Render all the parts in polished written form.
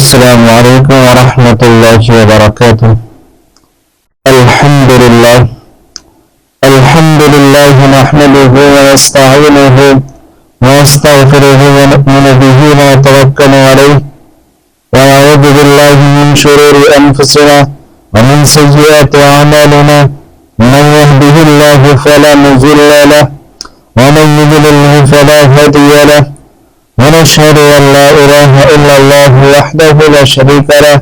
السلام علیکم ورحمۃ اللہ وبرکاتہ۔ الحمد للہ نحمده ونستعینه ونستغفره ونؤمن به ونتوکل علیہ ونعوذ باللہ من شرور انفسنا ومن سیئات اعمالنا من يهده الله فلا مضل له ومن يضلل فلا هادي له ونشهد أن لا إله إلا الله وحده لا شريك له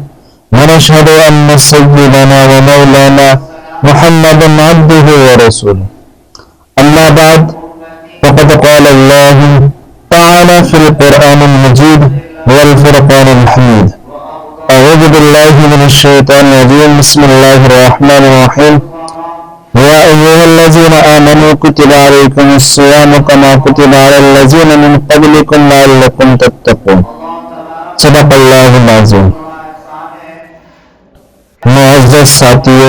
ونشهد أن سيدنا ومولانا محمدا عبده ورسوله أما بعد فقد قال الله تعالى في القرآن المجيد والفرقان الحميد أعوذ بالله من الشيطان الرجيم بسم الله الرحمن الرحيم يا أيها الذين آمنوا كتب عليكم الصيام كما كتب على الذين من قبلكم لعلكم تتقون صدق اللہ العظیم۔ معزز ساتھیو،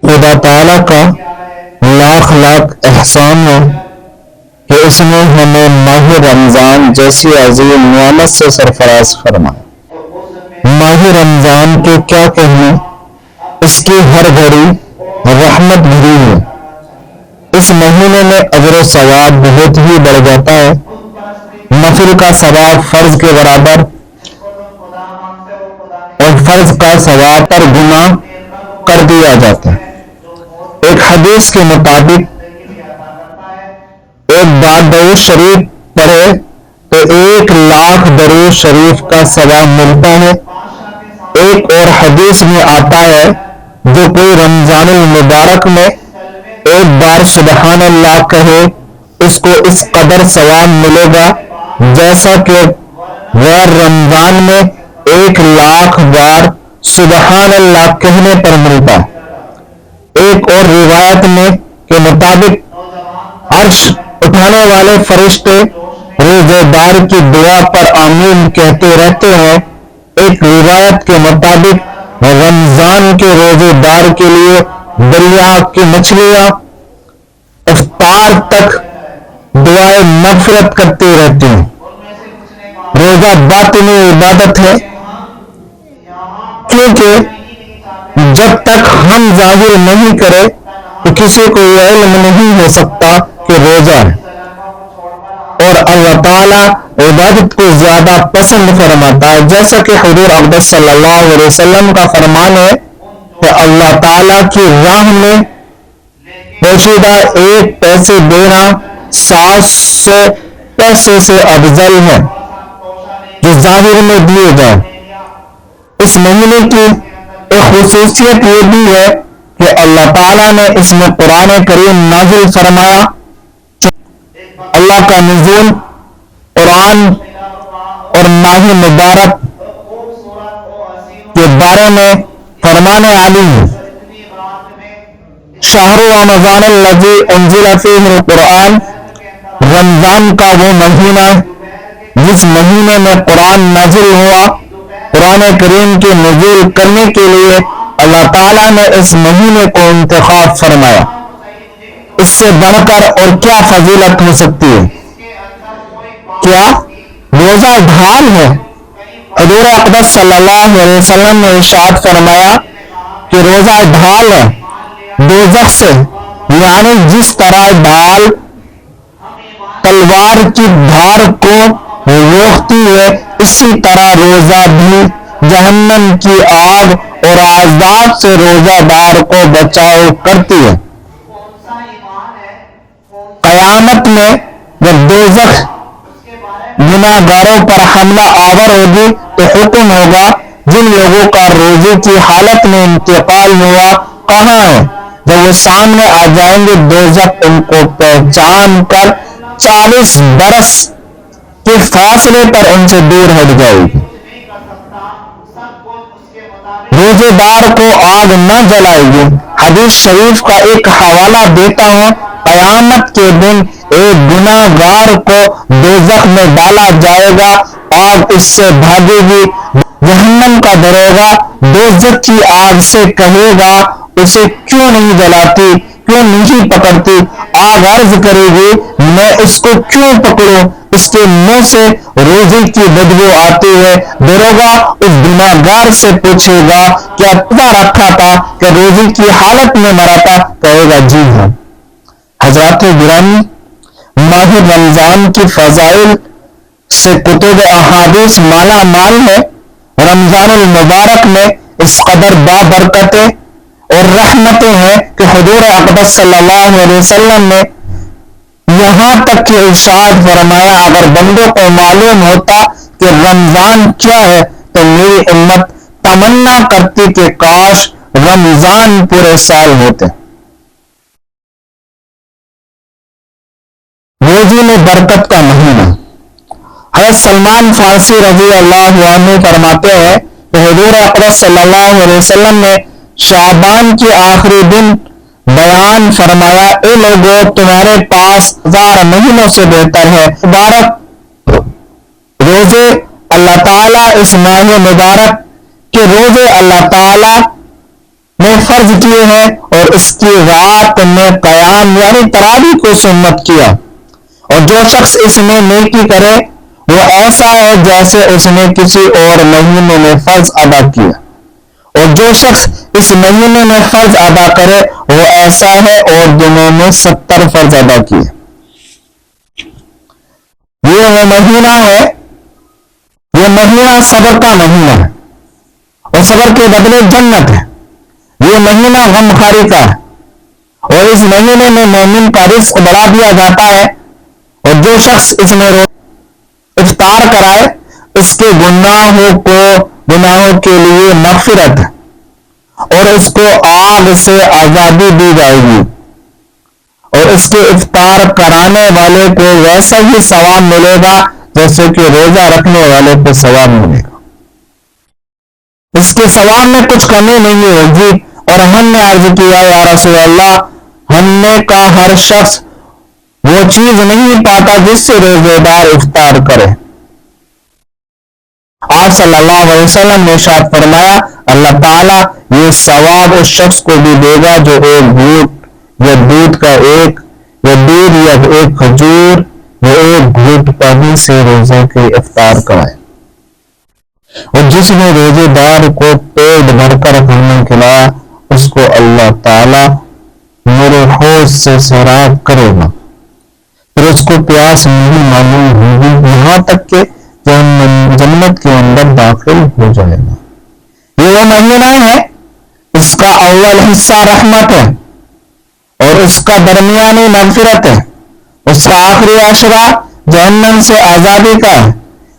خدا تعالیٰ کا لاکھ احسان ہے کہ اس نے ہمیں ماہ رمضان جیسی عظیم نعمت سے سرفراز فرمایا۔ ماہ رمضان کے کیا کہنے، اس کی ہر گھڑی رحمت بھری ہے۔ اس مہینے میں اجر و ثواب بہت ہی بڑھ جاتا ہے۔ نفل کا ثواب فرض کے برابر اور فرض کا ثواب پر گنا کر دیا جاتا ہے۔ ایک حدیث کے مطابق ایک بار درود شریف پڑھے تو 1,00,000 درود شریف کا ثواب ملتا ہے۔ ایک اور حدیث میں آتا ہے جو کوئی رمضان المبارک میں ایک بار سبحان اللہ کہے اس کو اس قدر ثواب ملے گا جیسا کہ غیر رمضان میں 1,00,000 بار سبحان اللہ کہنے پر ملتا ہے۔ ایک اور روایت میں کے مطابق عرش اٹھانے والے فرشتے روزے دار کی دعا پر آمین کہتے رہتے ہیں۔ ایک روایت کے مطابق رمضان کے روزے دار کے لیے دریا کی مچھلیاں افطار تک دعائیں مغفرت کرتے رہتے ہیں۔ روزہ باطنی عبادت ہے، کیونکہ جب تک ہم ظاہر نہیں کرے تو کسی کو یہ علم نہیں ہو سکتا کہ روزہ ہے، اور اللہ تعالیٰ عبادت کو زیادہ پسند فرماتا ہے، جیسا کہ حضور اقدس صلی اللہ علیہ وسلم کا فرمان ہے کہ اللہ تعالیٰ کی راہ میں پوشیدہ 1 پیسے دینا 700 پیسے سے افضل ہے جو ظاہر میں دیے جائیں۔ اس مہینے کی ایک خصوصیت یہ بھی ہے کہ اللہ تعالیٰ نے اس میں قرآن کریم نازل فرمایا۔ اللہ کا نزول قرآن اور ماہ مبارک کے بارے میں فرمان عالی ہے۔ شہر رمضان الذی انزل فیہ القرآن، رمضان کا وہ مہینہ جس مہینے میں قرآن نازل ہوا۔ قرآن کریم کے نزول کرنے کے لیے اللہ تعالیٰ نے اس مہینے کو انتخاب فرمایا۔ اس سے بڑھ کر اور کیا فضیلت ہو سکتی ہے؟ کیا روزہ ڈھال ہے؟ حضور اقدس صلی اللہ علیہ وسلم نے ارشاد فرمایا کہ روزہ ڈھال ہے دوزخ سے، یعنی جس طرح ڈھال تلوار کی دھار کو روکتی ہے، اسی طرح روزہ بھی جہنم کی آگ اور عذاب سے روزہ دار کو بچاؤ کرتی ہے۔ قیامت میں جب دوزخ گناہگاروں پر حملہ آور ہوگی تو حکم ہوگا جن لوگوں کا روزے کی حالت میں انتقال ہوا کہاں ہے؟ جب وہ سامنے آ جائیں گے دوزخ ان کو پہچان کر 40 برس کے فاصلے پر ان سے دور ہٹ جائے گی۔ روزے دار کو آگ نہ جلائے گی۔ حدیث شریف کا ایک حوالہ دیتا ہوں، قیامت کے دن ایک گناہگار کو دوزخ میں ڈالا جائے گا، آگ اس سے بھاگے گی، جہنم کا دروغہ دوزخ کی آگ سے کہے گا اسے کیوں نہیں جلاتی، کیوں نہیں پکڑتی؟ آگ عرض کرے گی میں اس کو کیوں پکڑوں اس کے منہ سے روزی کی بدبو آتی ہے، دروگا اس گناہگار سے پوچھے گا کیا روزہ رکھا تھا، کہ روزی کی حالت میں مرا تھا؟ کہے گا جی ہاں۔ حضرات گرامی، ماہ رمضان کی فضائل سے کتب احادیث مالا مال ہے۔ رمضان المبارک میں اس قدر بابرکتیں اور رحمتیں ہیں کہ حضور اقدس صلی اللہ علیہ وسلم نے یہاں تک کہ ارشاد فرمایا، اگر بندوں کو معلوم ہوتا کہ رمضان کیا ہے تو میری امت تمنا کرتی کہ کاش رمضان پورے سال ہوتے۔ روزی میں برکت کا مہینہ۔ حضرت سلمان فارسی رضی اللہ عنہ فرماتے ہیں کہ حضور اقدس صلی اللہ علیہ وسلم نے شعبان کے آخری دن بیان فرمایا، اے لوگو تمہارے پاس 1000 مہینوں سے بہتر ہے مبارک روزے اللہ تعالیٰ اس ماہ مبارک کے روزے اللہ تعالیٰ نے فرض کیے ہیں اور اس کی رات میں قیام یعنی تراویح کو سنت کیا، اور جو شخص اس میں نیکی کرے وہ ایسا ہے جیسے اس نے کسی اور مہینے میں فرض ادا کیا، اور جو شخص اس مہینے میں فرض ادا کرے وہ ایسا ہے اور دنوں میں 70 فرض ادا کیے۔ یہ وہ مہینہ ہے، یہ مہینہ صبر کا مہینہ ہے اور صبر کے بدلے جنت ہے۔ یہ مہینہ غمخواری کا ہے اور اس مہینے میں مومن کا رزق بڑھا دیا جاتا ہے، اور جو شخص اس میں افطار کرائے اس کے گناہوں کے لیے مغفرت ہے اور اس کو آگ سے آزادی دی جائے گی، اور اس کے افطار کرانے والے کو ویسا ہی ثواب ملے گا جیسے کہ روزہ رکھنے والے کو ثواب ملے گا، اس کے ثواب میں کچھ کمی نہیں ہوگی۔ اور ہم نے عرض کیا یا رسول اللہ، ہم نے کہا ہر شخص وہ چیز نہیں پاتا جس سے روزے دار افطار کرے۔ آپ صلی اللہ علیہ وسلم نے ارشاد فرمایا، اللہ تعالیٰ یہ ثواب اس شخص کو بھی دے گا جو ایک گھونٹ یا دودھ کا ایک کھجور یا ایک گھونٹ پانی سے روزہ کے افطار کرائے، اور جس نے روزے دار کو پیٹ بھر کر کھانا کھلایا اس کو اللہ تعالیٰ میرے حوض سے سیراب کرے گا، پھر اس کو پیاس نہیں معلوم ہوگی یہاں تک کہ جنت کے اندر داخل ہو جائے گا۔ یہ وہ مہینہ ہے، اس کا اول حصہ رحمت ہے اور اس کا درمیانی مغفرت ہے، اس کا آخری عشرہ جہنم سے آزادی کا ہے۔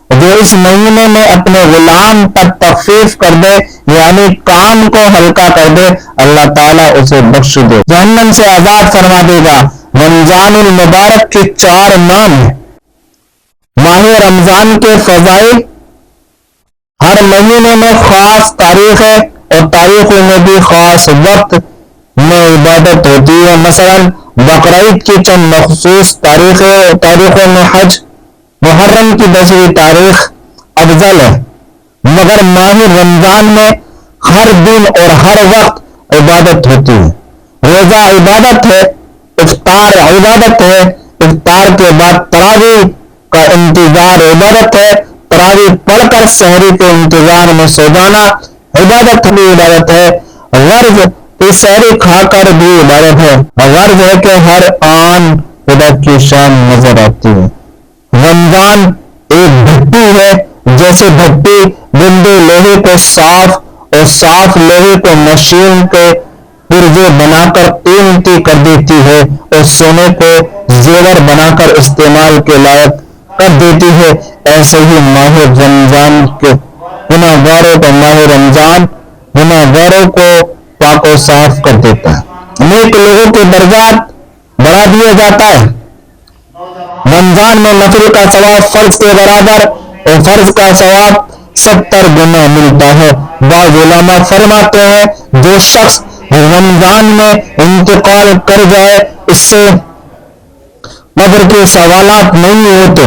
جو اس مہینے میں اپنے غلام پر تخفیف کر دے یعنی کام کو ہلکا کر دے، اللہ تعالیٰ اسے بخش دے، جہنم سے آزاد فرما دے گا۔ رمضان المبارک کے 4 نام ہیں۔ ماہ رمضان کے فضائل، ہر مہینے میں خاص تاریخ ہے اور تاریخوں میں بھی خاص وقت میں عبادت ہوتی ہے۔ مثلا بقرعید کی چند مخصوص تاریخوں میں حج محرم کی 10ویں تاریخ افضل ہے، مگر ماہ رمضان میں ہر دن اور ہر وقت عبادت ہوتی ہے۔ روزہ عبادت ہے، افطار عبادت ہے، افطار کے بعد تراویح کا انتظار عبادت ہے، تراویح پڑھ کر سحری کے انتظار میں سو جانا عبادت بھی عبادت ہے، غرض کہ سحری کھا کر بھی عبادت ہے، غرض ہے کہ ہر آن خدا کی شان نظر آتی ہے۔ رمضان ایک بھٹی ہے، جیسے بھٹی گندے لوہے کو صاف اور صاف لوہے کو مشین کے پرزے بنا کر قیمتی کر دیتی ہے اور سونے کو زیور بنا کر استعمال کے لائق کر دیتی ہے، ایسے ہی ماہ رمضان کے گناہگاروں کو پاک و صاف کر دیتا ہے، نیک لوگوں کے درجات بڑھا دیا جاتا ہے۔ رمضان میں نفل کا ثواب فرض کے برابر اور فرض کا ثواب 70 گنا ملتا ہے۔ بعض علماء فرماتے ہیں جو شخص رمضان میں انتقال کر جائے اس سے قبر کے سوالات نہیں ہوتے۔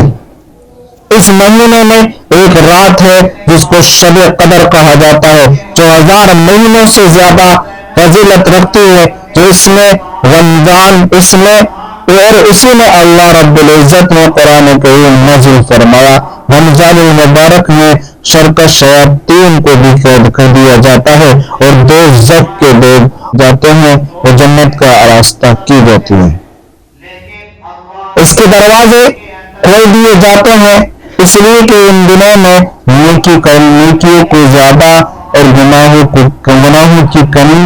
اس مہینے میں ایک رات ہے جس کو شب قدر کہا جاتا ہے، جو 1000 مہینوں سے زیادہ فضیلت رکھتی ہے، جو اس میں اور اسی میں اللہ رب العزت نے قرآن کریم نازل فرمایا رمضان المبارک میں شر شیاطین کو بھی قید کر دیا جاتا ہے اور دوزخ کے لوگ جاتے ہیں اور جنت کا راستہ کی جاتی ہے. اس کے دروازے کھول دیے جاتے ہیں اس لیے کہ ان دنوں میں نیکیوں کو زیادہ اور گناہوں کی کمی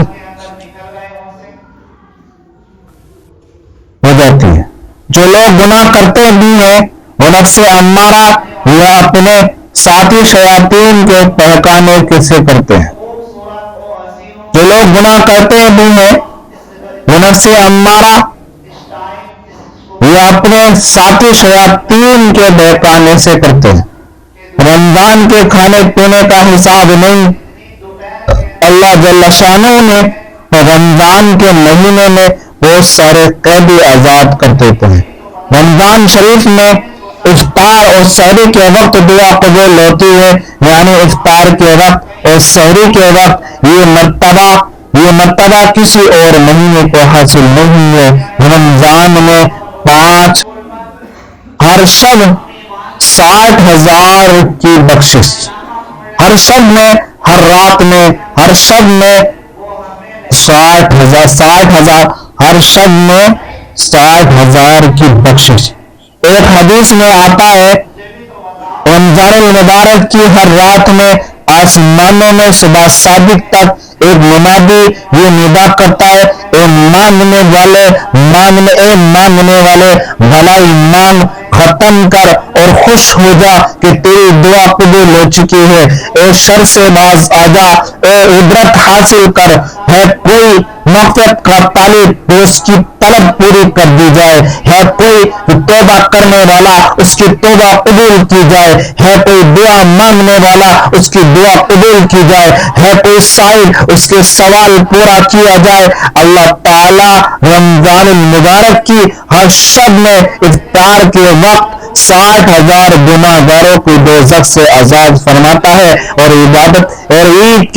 ہو جاتی ہے. جو لوگ گناہ کرتے بھی ہیں وہ نفس امارہ یا اپنے ساتھی شیاطین کے بہکانے سے کرتے ہیں. جو لوگ گناہ کرتے بھی ہیں وہ نفس امارہ یا اپنے ساتھی شیاطین کے بہکانے سے کرتے ہیں. رمضان کے کھانے پینے کا حساب نہیں. اللہ جل شانہ نے رمضان کے مہینے میں بہت سارے قیدی آزاد کر دیتے ہیں. رمضان شریف میں افطار اور سحری کے وقت دعا قبول ہوتی ہے. یعنی افطار کے وقت اور سحری کے وقت یہ مرتبہ کسی اور مہینے کو حاصل نہیں ہے. رمضان میں 5 ہر شب 60,000 کی بخشش، ہر شب میں، ہر رات میں، ہر شب میں 60,000 ہر شب میں 60,000 کی بخشش. ایک حدیث میں آتا ہے رمضان المبارک کی ہر رات میں آسمانوں میں صبح صادق تک ایک منادی یہ ندا کرتا ہے اے مانگنے والے بھلائی مانگ، ختم کر اور خوش ہو جا کہ تیری دعا قبول ہو چکی ہے. اے شر سے باز آ جا، اے عبرت حاصل کر. ہے کوئی مغفرت کا طالب تو اس کی طلب پوری کر دی جائے. ہے کوئی توبہ کرنے والا اس کی توبہ قبول کی جائے. ہے کوئی دعا مانگنے والا اس کی دعا قبول کی جائے. ہے کوئی سائل اس کے سوال پورا کیا جائے. اللہ تعالی رمضان المبارک کی ہر شب میں افطار کے وقت 60,000 گناہ گاروں کو دوزخ سے آزاد فرماتا ہے اور عبادت اور عید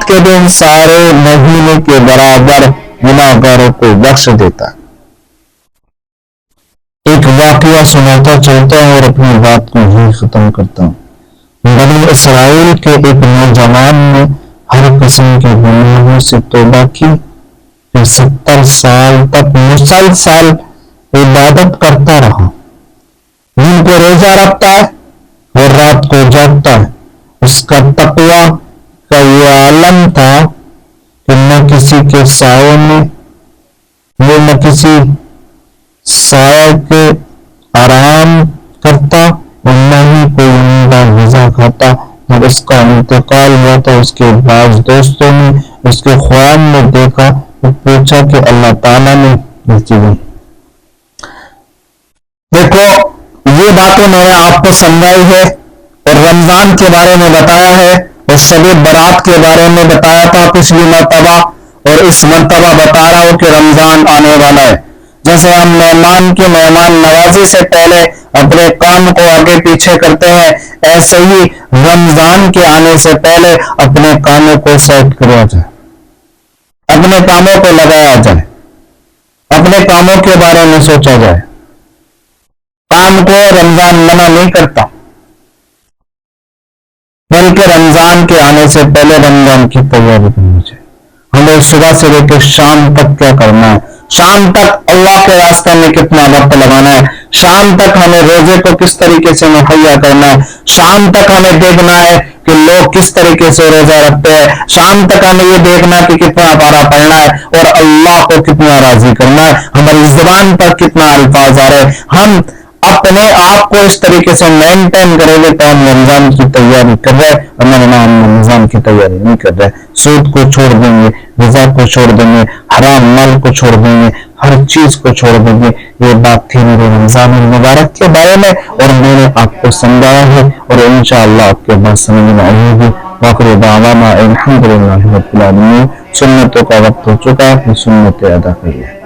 کے دن سارے مہینے کے برابر گناہ گاروں کو بخش دیتا ہے. ایک واقعہ سناتا چلتا ہوں اور اپنی بات کو ہی ختم کرتا ہوں. بنی اسرائیل کے ایک نوجوان نے ہر قسم کے گناہوں سے توبہ کی، پھر 70 سال تک مسلسل عبادت کرتا رہا. دن کو روزہ رکھتا ہے اور رات کو جاگتا ہے. اس کا تقویٰ کا یہ عالم تھا کہ نہ کسی کے سائے میں، وہ نہ کسی سائے کے آرام کرتا اور نہ ہی کوئی عمدہ غذا کھاتا. جب اس کا انتقال ہوا تو اس کے بعض دوستوں نے اس کے خواب میں دیکھا اور پوچھا کہ اللہ تعالیٰ نے دیکھو یہ باتیں میں نے آپ کو سمجھائی ہے اور رمضان کے بارے میں بتایا ہے اور شب برات کے بارے میں بتایا تھا پچھلی مرتبہ، اور اس مرتبہ بتا رہا ہوں کہ رمضان آنے والا ہے. جیسے ہم مہمان کی مہمان نوازی سے پہلے اپنے کام کو آگے پیچھے کرتے ہیں، ایسے ہی رمضان کے آنے سے پہلے اپنے کاموں کو سیٹ کیا جائے، اپنے کاموں کو لگایا جائے، اپنے کاموں کے بارے میں سوچا جائے. کام کو رمضان منع نہیں کرتا، بلکہ رمضان کے آنے سے پہلے رمضان کی تیاری کرنی چاہیے. ہمیں صبح سے لے کے شام تک کیا کرنا ہے، شام تک اللہ کے راستے میں کتنا وقت لگانا ہے، شام تک ہمیں روزے کو کس طریقے سے مہیا کرنا ہے، شام تک ہمیں دیکھنا ہے کہ لوگ کس طریقے سے روزہ رکھتے ہیں، شام تک ہمیں یہ دیکھنا کہ کتنا پارا پڑھنا ہے اور اللہ کو کتنا راضی کرنا ہے، ہماری زبان پر کتنا الفاظ آ رہے ہیں. ہم اپنے آپ کو اس طریقے سے مینٹین کریں گے تو ہم رمضان کی تیاری کر رہے ہیں، اور ہم رمضان کی تیاری نہیں کر رہے. سود کو چھوڑ دیں گے، غذا کو چھوڑ دیں گے، حرام مال کو چھوڑ دیں گے، ہر چیز کو چھوڑ دیں گے. یہ بات تھی میرے رمضان المبارک کے بارے میں اور میں نے آپ کو سمجھایا ہے اور انشاءاللہ آپ کے بات سمجھ میں آئے گی. وآخر دعوانا الحمدللہ رب العالمین. سنتوں کا وقت ہو چکا ہے، سنتیں ادا کریے.